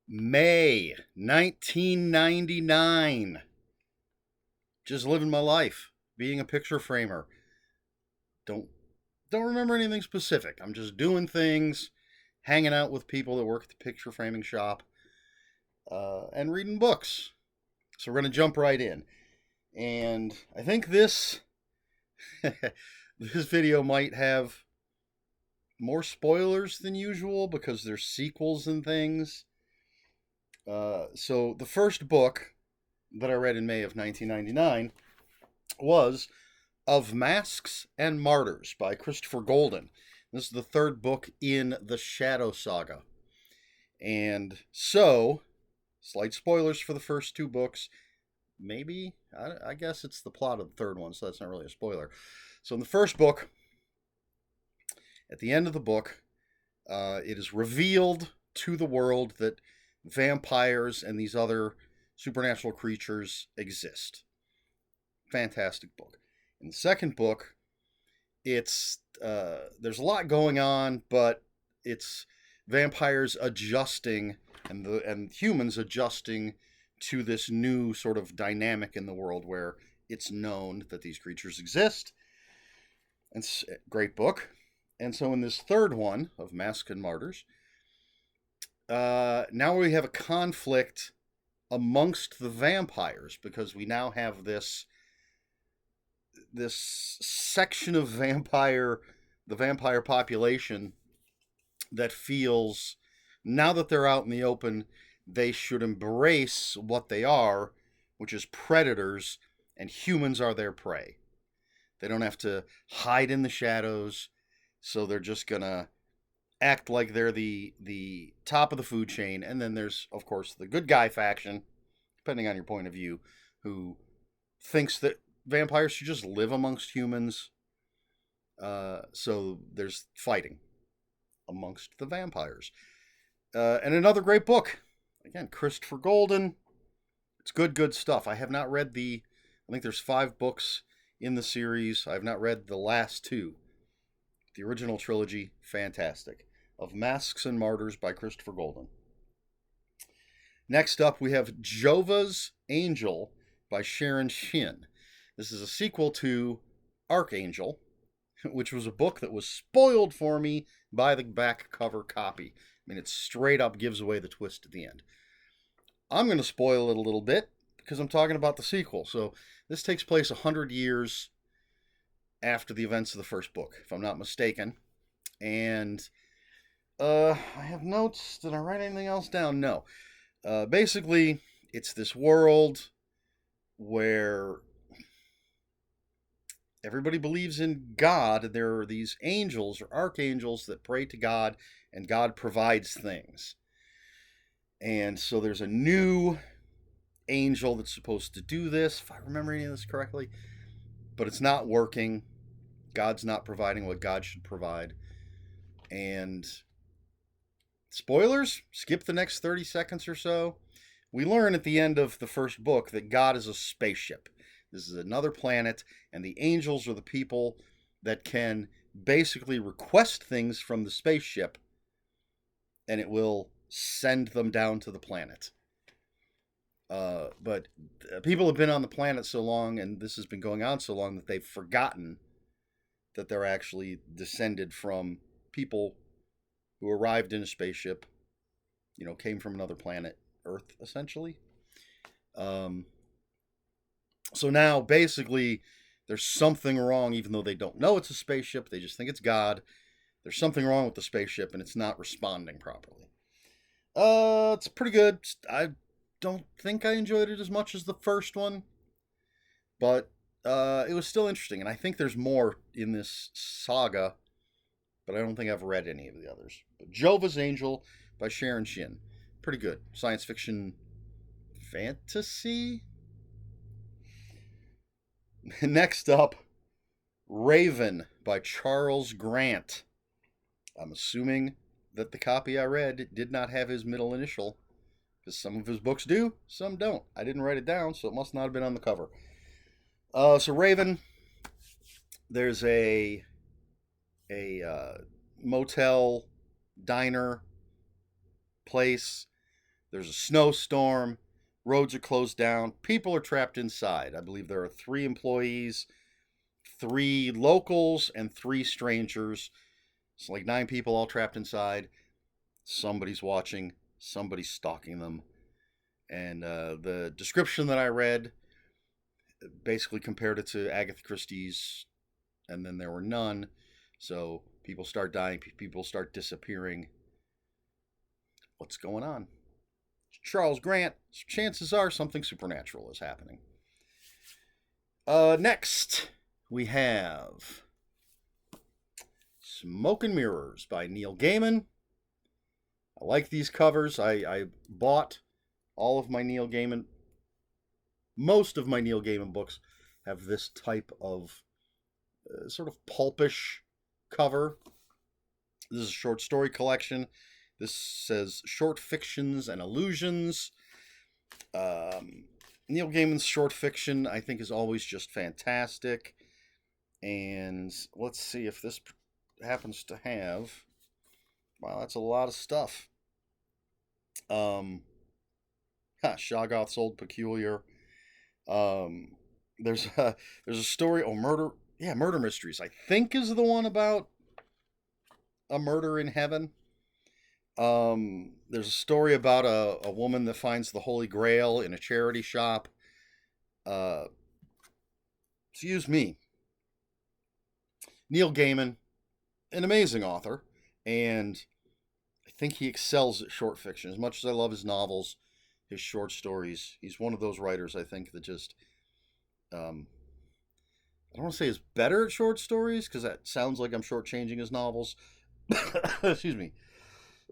May 1999. Just living my life, being a picture framer. Don't don't remember anything specific. I'm just doing things, hanging out with people that work at the picture framing shop, and reading books. So we're gonna jump right in. And I think this this video might have more spoilers than usual because there's sequels and things. So the first book that I read in May of 1999 was Of Masks and Martyrs by Christopher Golden. This is the third book in the Shadow Saga. And so, slight spoilers for the first two books. Maybe, I guess it's the plot of the third one, so that's not really a spoiler. So, in the first book, at the end of the book, it is revealed to the world that vampires and these other supernatural creatures exist. Fantastic book. In the second book, it's there's a lot going on, but it's vampires adjusting and humans adjusting to this new sort of dynamic in the world where it's known that these creatures exist. And it's a great book. And so in this third one of Masks and Martyrs, now we have a conflict amongst the vampires because we now have this section of the vampire population that feels now that they're out in the open, they should embrace what they are, which is predators, and humans are their prey. They don't have to hide in the shadows, so they're just gonna act like they're the top of the food chain. And then there's, of course, the good guy faction, depending on your point of view, who thinks that vampires should just live amongst humans. So there's fighting amongst the vampires. And another great book. Again, Christopher Golden. It's good stuff. I have not read I think there's 5 books in the series. I have not read the last 2. The original trilogy, fantastic. Of Masks and Martyrs by Christopher Golden. Next up, we have Jova'S Angel by Sharon Shin. This is a sequel to Archangel, which was a book that was spoiled for me by the back cover copy. I mean, it straight up gives away the twist at the end. I'm going to spoil it a little bit because I'm talking about the sequel. So this takes place 100 years after the events of the first book, if I'm not mistaken. And I have notes. Did I write anything else down? No. Basically, it's this world where everybody believes in God. There are these angels or archangels that pray to God, and God provides things. And so there's a new angel that's supposed to do this, if I remember any of this correctly, but it's not working. God's not providing what God should provide. And spoilers, skip the next 30 seconds or so. We learn at the end of the first book that God is a spaceship. This is another planet, and the angels are the people that can basically request things from the spaceship, and it will send them down to the planet. But people have been on the planet so long, and this has been going on so long, that they've forgotten that they're actually descended from people who arrived in a spaceship, came from another planet, Earth, essentially. So now, basically, there's something wrong, even though they don't know it's a spaceship. They just think it's God. There's something wrong with the spaceship, and it's not responding properly. It's pretty good. I don't think I enjoyed it as much as the first one, but it was still interesting. And I think there's more in this saga, but I don't think I've read any of the others. But Jova'S Angel by Sharon Shin. Pretty good. Science fiction fantasy? Next up, Raven by Charles Grant. I'm assuming that the copy I read did not have his middle initial, because some of his books do, some don't. I didn't write it down, so it must not have been on the cover. So Raven, there's a motel, diner, place There's a snowstorm. Roads are closed down. People are trapped inside. I believe there are 3 employees, 3 locals, and 3 strangers. It's like 9 people all trapped inside. Somebody's watching. Somebody's stalking them. And the description that I read basically compared it to Agatha Christie's, and then there were none. So people start dying. People start disappearing. What's going on? Charles Grant. Chances are something supernatural is happening. Next, we have Smoke and Mirrors by Neil Gaiman. I like these covers. I bought all of my Neil Gaiman. Most of my Neil Gaiman books have this type of sort of pulpish cover. This is a short story collection. This says Short Fictions and Illusions. Neil Gaiman's short fiction, I think, is always just fantastic. And let's see if this happens to have... Wow, that's a lot of stuff. Shoggoth's Old Peculiar. There's a story... Murder Mysteries, I think, is the one about a murder in heaven. There's a story about a woman that finds the Holy Grail in a charity shop. Excuse me. Neil Gaiman, an amazing author, and I think he excels at short fiction. As much as I love his novels, his short stories, he's one of those writers, I think, that just... I don't want to say is better at short stories, because that sounds like I'm shortchanging his novels. Excuse me.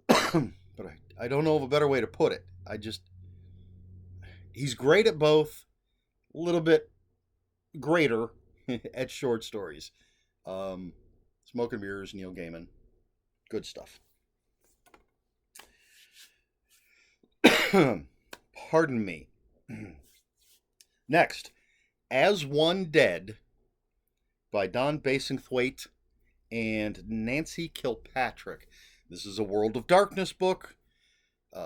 But I don't know of a better way to put it. He's great at both, a little bit greater at short stories. Smoke and Mirrors, Neil Gaiman. Good stuff. Pardon me. Next, As One Dead by Don Basingthwaite and Nancy Kilpatrick. This is a World of Darkness book,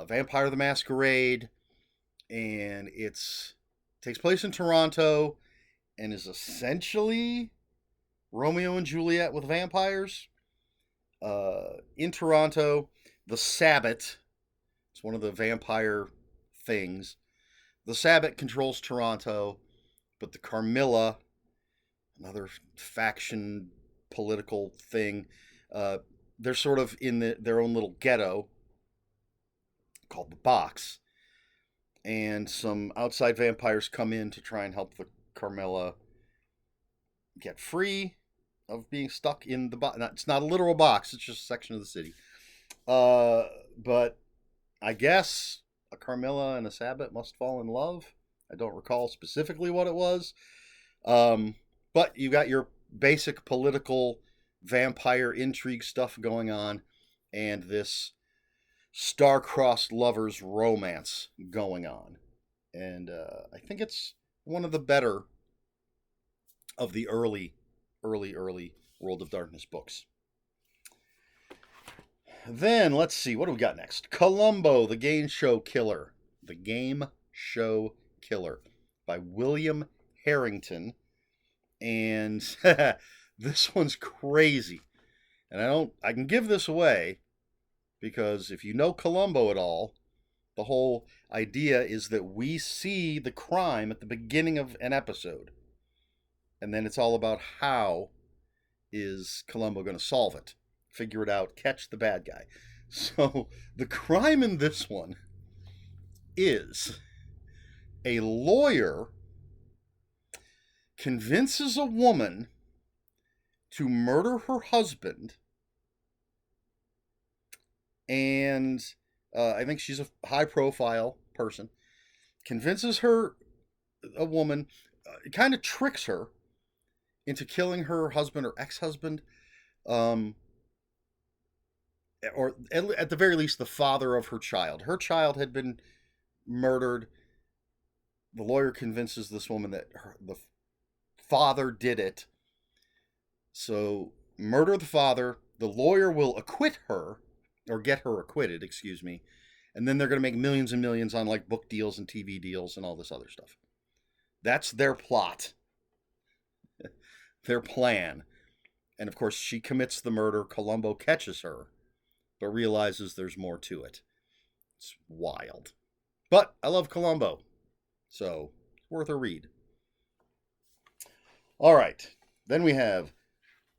Vampire the Masquerade, and it takes place in Toronto and is essentially Romeo and Juliet with vampires. In Toronto, the Sabbat, it's one of the vampire things. The Sabbat controls Toronto, but the Carmilla, another faction political thing, they're sort of in their own little ghetto called the Box. And some outside vampires come in to try and help the Carmilla get free of being stuck in the box. It's not a literal box, it's just a section of the city. But I guess a Carmilla and a Sabbat must fall in love. I don't recall specifically what it was. But you got your basic political vampire intrigue stuff going on, and this star-crossed lovers romance going on. And I think it's one of the better of the early World of Darkness books. Then, let's see, what do we got next? Columbo, the Game Show Killer. The Game Show Killer by William Harrington. And this one's crazy. And I can give this away because if you know Columbo at all, the whole idea is that we see the crime at the beginning of an episode. And then it's all about how is Columbo going to solve it, figure it out, catch the bad guy. So the crime in this one is a lawyer convinces a woman to murder her husband, and I think she's a high-profile person, convinces a woman, kind of tricks her into killing her husband or ex-husband, or at the very least the father of her child. Her child had been murdered. The lawyer convinces this woman that the father did it. So murder the father. The lawyer will acquit her, or get her acquitted, excuse me. And then they're going to make millions and millions on like book deals and TV deals and all this other stuff. That's their plot, their plan. And of course, she commits the murder. Columbo catches her, but realizes there's more to it. It's wild. But I love Columbo, so it's worth a read. All right. Then we have,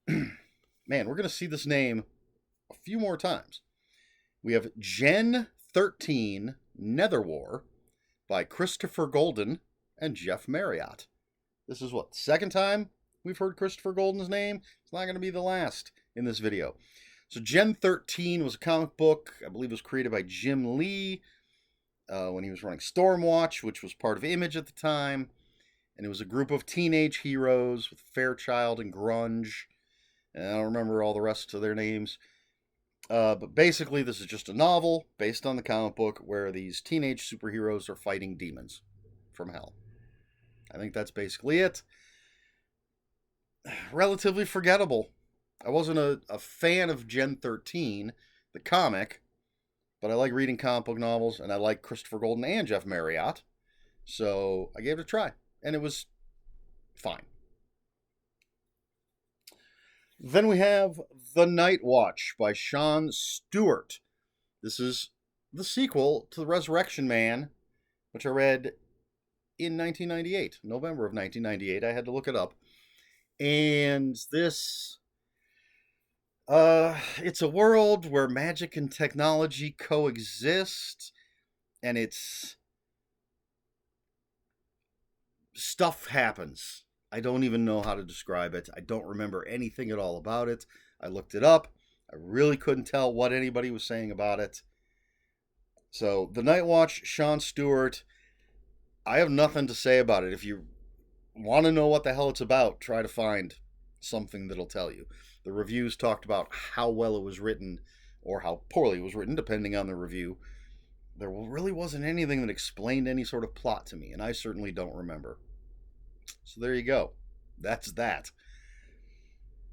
man, we're going to see this name a few more times. We have Gen 13 Netherwar by Christopher Golden and Jeff Marriott. This is what, second time we've heard Christopher Golden's name? It's not going to be the last in this video. So Gen 13 was a comic book, I believe it was created by Jim Lee when he was running Stormwatch, which was part of Image at the time. And it was a group of teenage heroes with Fairchild and Grunge. And I don't remember all the rest of their names. But basically, this is just a novel based on the comic book where these teenage superheroes are fighting demons from hell. I think that's basically it. Relatively forgettable. I wasn't a fan of Gen 13, the comic, but I like reading comic book novels, and I like Christopher Golden and Jeff Marriott. So I gave it a try, and it was fine. Then we have The Night Watch by Sean Stewart. This is the sequel to The Resurrection Man, which I read in 1998, November of 1998. I had to look it up. And this, it's a world where magic and technology coexist, and stuff happens. I don't even know how to describe it. I don't remember anything at all about it. I looked it up. I really couldn't tell what anybody was saying about it. So, The Night Watch, Sean Stewart. I have nothing to say about it. If you want to know what the hell it's about, try to find something that'll tell you. The reviews talked about how well it was written or how poorly it was written, depending on the review. There really wasn't anything that explained any sort of plot to me, and I certainly don't remember. So there you go. That's that.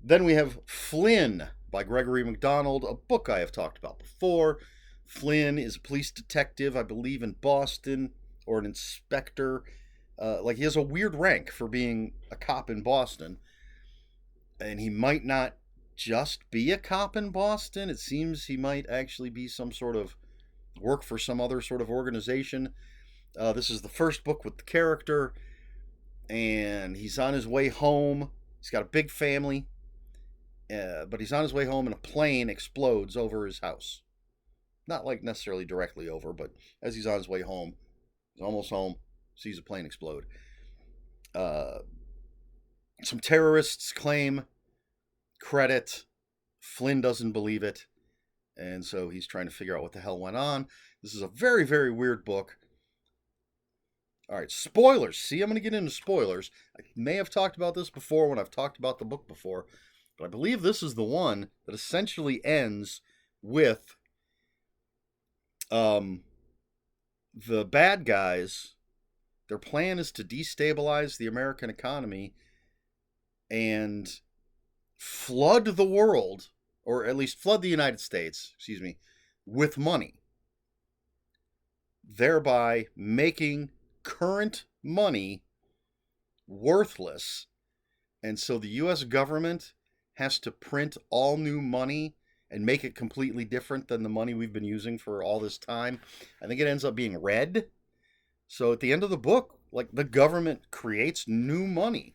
Then we have Flynn by Gregory Mcdonald, a book I have talked about before. Flynn is a police detective, I believe, in Boston, or an inspector. He has a weird rank for being a cop in Boston. And he might not just be a cop in Boston. It seems he might actually be some sort of work for some other sort of organization. This is the first book with the character. And he's on his way home. He's got a big family. But he's on his way home and a plane explodes over his house. Not like necessarily directly over, but as he's on his way home, he's almost home, sees a plane explode. Some terrorists claim credit. Flynn doesn't believe it. And so he's trying to figure out what the hell went on. This is a very, very weird book. All right, spoilers. See, I'm going to get into spoilers. I may have talked about this before when I've talked about the book before, but I believe this is the one that essentially ends with the bad guys. Their plan is to destabilize the American economy and flood the world, or at least flood the United States, with money, thereby making current money worthless. And so the U.S. government has to print all new money and make it completely different than the money we've been using for all this time. I think it ends up being red. So at the end of the book, the government creates new money.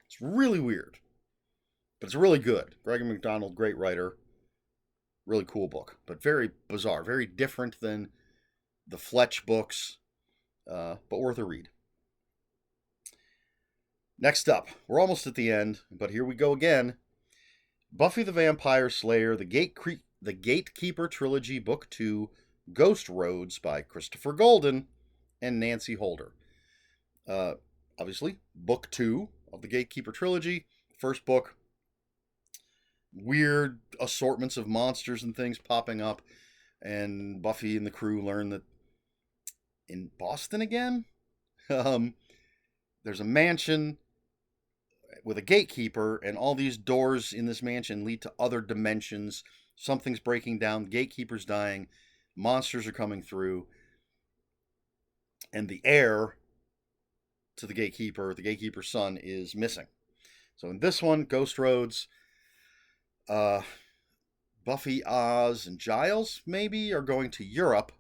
It's really weird, but it's really good. Gregory Mcdonald, great writer. Really cool book, but very bizarre, very different than the Fletch books, but worth a read. Next up, we're almost at the end, but here we go again. Buffy the Vampire Slayer, the Gatekeeper Trilogy, Book 2, Ghost Roads by Christopher Golden and Nancy Holder. Obviously, Book 2 of the Gatekeeper Trilogy. First book, weird assortments of monsters and things popping up, and Buffy and the crew learn that in Boston again, there's a mansion with a gatekeeper, and all these doors in this mansion lead to other dimensions. Something's breaking down, the gatekeeper's dying. monsters are coming through, and the heir to the gatekeeper's son, is missing. So in this one, Ghost Roads, Buffy, Oz, and Giles maybe are going to Europe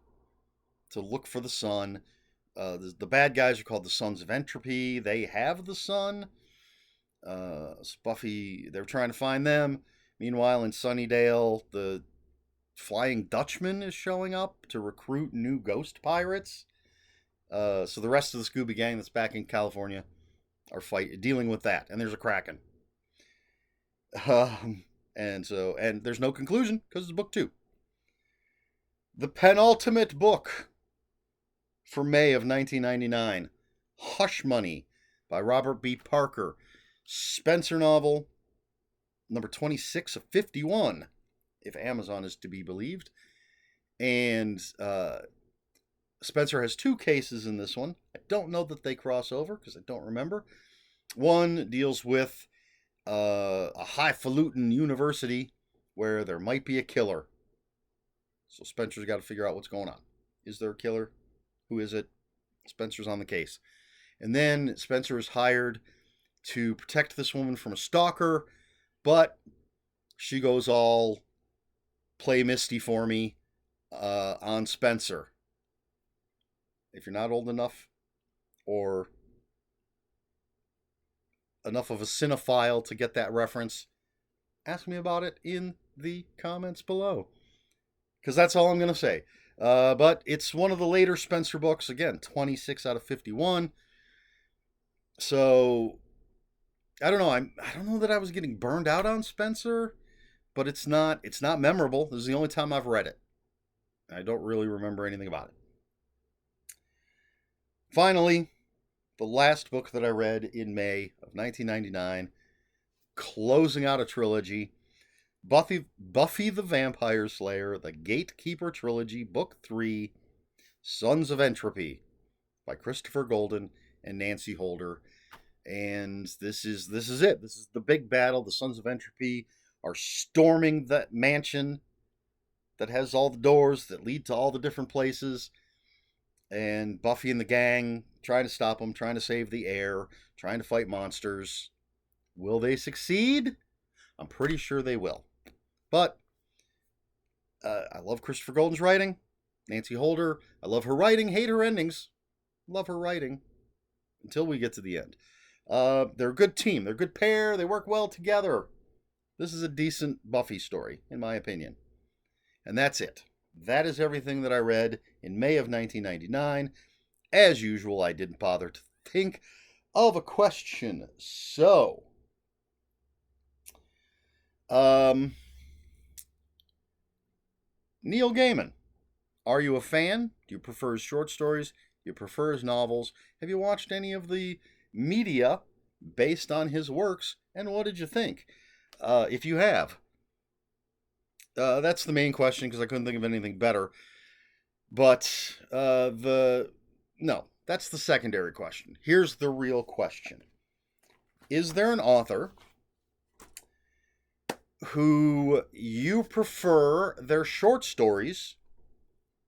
to look for the son. The bad guys are called the Sons of Entropy. They have the son. So Buffy, they're trying to find them. Meanwhile, in Sunnydale, the Flying Dutchman is showing up to recruit new ghost pirates. So the rest of the Scooby Gang that's back in California are dealing with that, and there's a Kraken. And there's no conclusion because it's book 2. The penultimate book for May of 1999, Hush Money by Robert B. Parker. Spencer novel, number 26 of 51, if Amazon is to be believed. And Spencer has 2 cases in this one. I don't know that they cross over because I don't remember. One deals with a highfalutin university where there might be a killer. So Spencer's got to figure out what's going on. Is there a killer? Who is it? Spencer's on the case. And then Spencer is hired to protect this woman from a stalker, but she goes all play Misty for me on Spencer. If you're not old enough or enough of a cinephile to get that reference, ask me about it in the comments below, because that's all I'm going to say. But it's one of the later Spencer books. Again, 26 out of 51. So I don't know. I don't know that I was getting burned out on Spencer, but it's not memorable. This is the only time I've read it. I don't really remember anything about it. Finally, the last book that I read in May of 1999, closing out a trilogy, Buffy the Vampire Slayer, The Gatekeeper Trilogy, Book 3, Sons of Entropy by Christopher Golden and Nancy Holder. And this is it. This is the big battle. The Sons of Entropy are storming that mansion that has all the doors that lead to all the different places. And Buffy and the gang trying to stop them, trying to save the heir, trying to fight monsters. Will they succeed? I'm pretty sure they will. But I love Christopher Golden's writing. Nancy Holder, I love her writing, hate her endings. Love her writing until we get to the end. They're a good team. They're a good pair. They work well together. This is a decent Buffy story, in my opinion. And that's it. That is everything that I read in May of 1999. As usual, I didn't bother to think of a question. So, Neil Gaiman, are you a fan? Do you prefer his short stories? Do you prefer his novels? Have you watched any of the media based on his works? And what did you think? If you have, that's the main question because I couldn't think of anything better. But no, that's the secondary question. Here's the real question. Is there an author who you prefer their short stories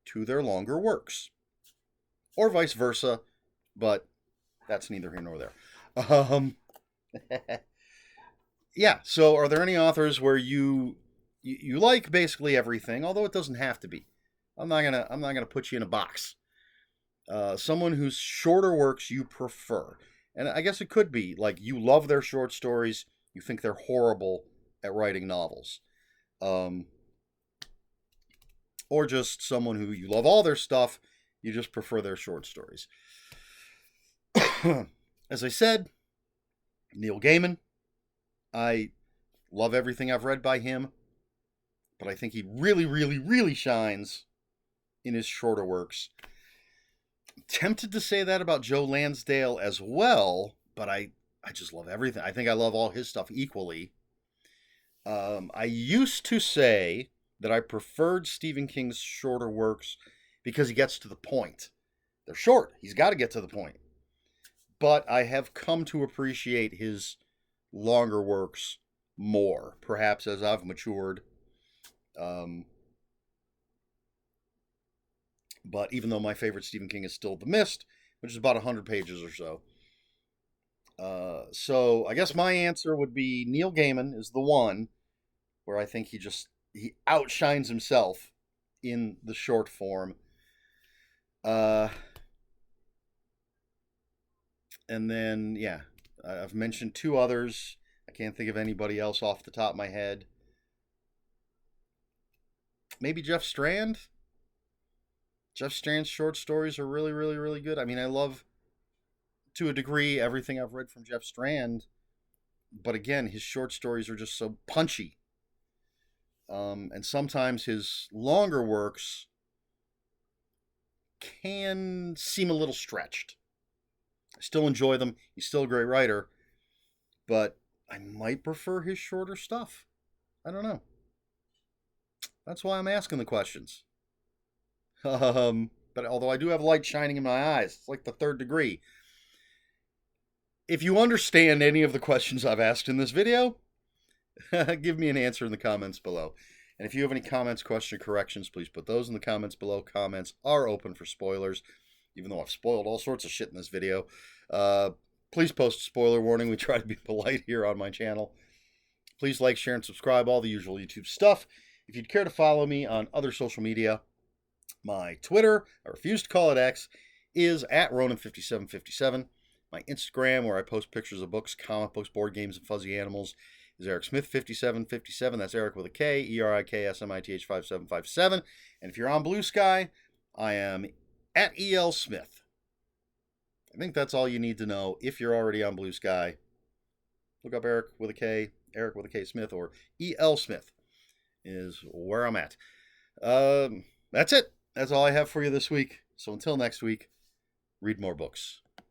to their longer works? Or vice versa, but that's neither here nor there. Yeah, so are there any authors where you like basically everything, although it doesn't have to be? I'm not gonna put you in a box. Someone whose shorter works you prefer. And I guess it could be like you love their short stories, you think they're horrible at writing novels. Or just someone who you love all their stuff, you just prefer their short stories. As I said, Neil Gaiman. I love everything I've read by him, but I think he really, really, really shines in his shorter works. I'm tempted to say that about Joe Lansdale as well, but I just love everything. I think I love all his stuff equally. I used to say that I preferred Stephen King's shorter works because he gets to the point. They're short. He's got to get to the point. But I have come to appreciate his longer works more, perhaps as I've matured. But even though my favorite Stephen King is still The Mist, which is about 100 pages or so. So I guess my answer would be Neil Gaiman is the one where I think he outshines himself in the short form. And then, yeah, I've mentioned two others. I can't think of anybody else off the top of my head. Maybe Jeff Strand. Jeff Strand's short stories are really, really, really good. I mean, I love, to a degree, everything I've read from Jeff Strand. But again, his short stories are just so punchy. And sometimes his longer works can seem a little stretched. I still enjoy them. He's still a great writer. But I might prefer his shorter stuff. I don't know. That's why I'm asking the questions. But although I do have light shining in my eyes, it's like the third degree. If you understand any of the questions I've asked in this video, give me an answer in the comments below. And if you have any comments, questions, corrections, please put those in the comments below. Comments are open for spoilers, even though I've spoiled all sorts of shit in this video. Please post a spoiler warning. We try to be polite here on my channel. Please like, share, and subscribe, all the usual YouTube stuff. If you'd care to follow me on other social media, my Twitter, I refuse to call it X, is at Ronan5757. My Instagram, where I post pictures of books, comic books, board games, and fuzzy animals, is Eric Smith 5757. That's Eric with a K, ERIKSMITH 5757. And if you're on Blue Sky, I am at EL Smith. I think that's all you need to know. If you're already on Blue Sky, look up Eric with a K Smith, or EL Smith is where I'm at. That's it. That's all I have for you this week. So until next week, read more books.